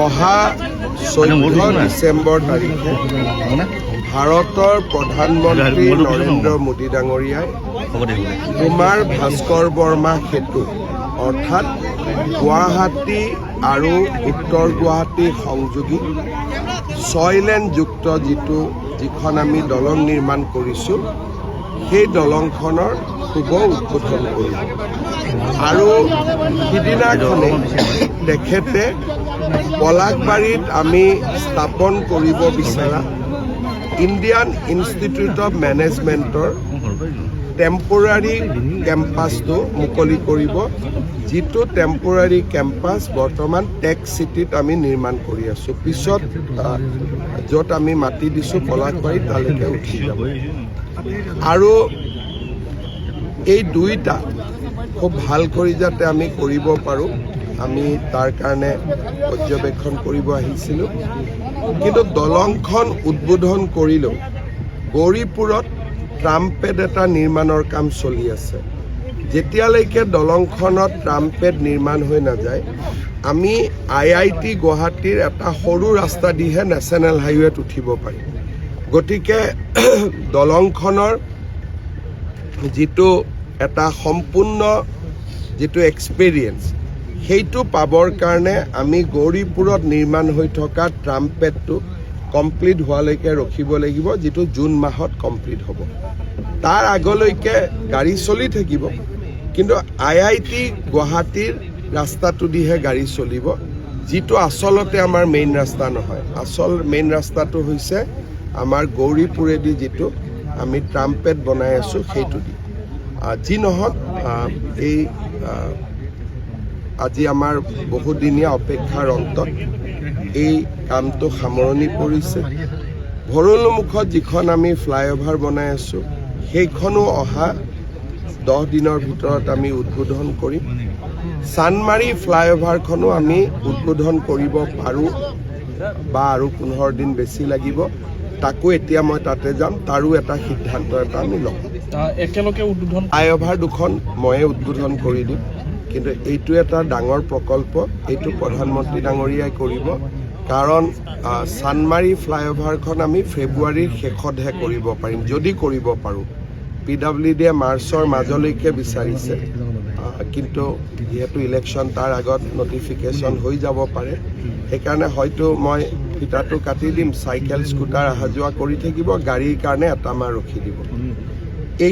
অহা 14 ডিচেম্বৰ তাৰিখে ভাৰতৰ প্ৰধানমন্ত্ৰী নৰেন্দ্ৰ মোদী ডাঙৰীয়াই কুমাৰ ভাস্কৰ বৰ্মা সেতু অৰ্থাৎ গুৱাহাটী আৰু উত্তৰ গুৱাহাটী সংযোগী 6 লেনযুক্ত যিখন আমি দলং নিৰ্মাণ কৰিছোঁ সেই দলংখনৰ শুভ উদ্বোধন কৰিম আৰু সিদিনাখনে তেখেতে পলাশবাৰীত আমি স্থাপন কৰিব বিচৰা ইণ্ডিয়ান ইনষ্টিটিউট অফ মেনেজমেণ্টৰ টেম্পৰাৰী কেম্পাছটো মুকলি কৰিব, যিটো টেম্পৰাৰী কেম্পাছ বৰ্তমান টেক চিটিত আমি নিৰ্মাণ কৰি আছোঁ। পিছত য'ত আমি মাটি দিছোঁ পলাশবাৰীত তালৈকে উঠি যাব আৰু এই দুইটা খুব ভাল কৰি যাতে আমি কৰিব পাৰোঁ, আমি তাৰ কাৰণে পৰ্যবেক্ষণ কৰিব আহিছিলোঁ। কিন্তু দলংখন উদ্বোধন কৰিলেও গৌৰীপুৰত ট্ৰাম্পেড এটা নিৰ্মাণৰ কাম চলি আছে। যেতিয়ালৈকে দলংখনত ট্ৰাম্পেড নিৰ্মাণ হৈ নাযায়, আমি IIT গুৱাহাটীৰ এটা সৰু ৰাস্তা দিহে নেশ্যনেল হাইৱেত উঠিব পাৰিম। গতিকে দলংখনৰ যিটো এটা সম্পূৰ্ণ যিটো এক্সপেৰিয়েঞ্চ সেইটো পাবৰ কাৰণে আমি গৌৰীপুৰত নিৰ্মাণ হৈ থকা ট্ৰাম্পেডটো কমপ্লিট হোৱালৈকে ৰখিব লাগিব, যিটো জুন মাহত কমপ্লিট হ'ব। তাৰ আগলৈকে গাড়ী চলি থাকিব, কিন্তু IIT গুৱাহাটীৰ ৰাস্তাটো দিহে গাড়ী চলিব, যিটো আচলতে আমাৰ মেইন ৰাস্তা নহয়। আচল মেইন ৰাস্তাটো হৈছে আমাৰ গৌৰীপুৰেদি যিটো আমি ট্ৰাম্পেড বনাই আছোঁ সেইটো দি। যি নহওক এই আজি আমাৰ বহুদিনীয়া অপেক্ষাৰ অন্তত এই কামটো সামৰণি পৰিছে। ভৰলুমুখত যিখন আমি ফ্লাইঅভাৰ বনাই আছোঁ সেইখনো অহা 10 দিনৰ ভিতৰত আমি উদ্বোধন কৰিম। চানমাৰী ফ্লাইঅভাৰখনো আমি উদ্বোধন কৰিব পাৰোঁ বা আৰু 15 দিন বেছি লাগিব, তাকো এতিয়া মই তাতে যাম, তাৰো এটা সিদ্ধান্ত এটা আমি ল'ম। একেলগে উদ্বোধন ফ্লাইঅভাৰ দুখন ময়ে উদ্বোধন কৰি দিম, কিন্তু এইটো এটা ডাঙৰ প্ৰকল্প, এইটো প্ৰধানমন্ত্ৰী ডাঙৰীয়াই কৰিব। কাৰণ চানমাৰী ফ্লাইঅভাৰখন আমি ফেব্ৰুৱাৰীৰ শেষতহে কৰিব পাৰিম, যদি কৰিব পাৰোঁ। PWD মাৰ্চৰ মাজলৈকে বিচাৰিছে, কিন্তু যিহেতু ইলেকশ্যন তাৰ আগত নটিফিকেশ্যন হৈ যাব পাৰে, সেইকাৰণে হয়তো মই ফিটাটো কাটি দিম, চাইকেল স্কুটাৰ অহা যোৱা কৰি থাকিব, গাড়ীৰ কাৰণে এটা মাহ ৰখি দিব।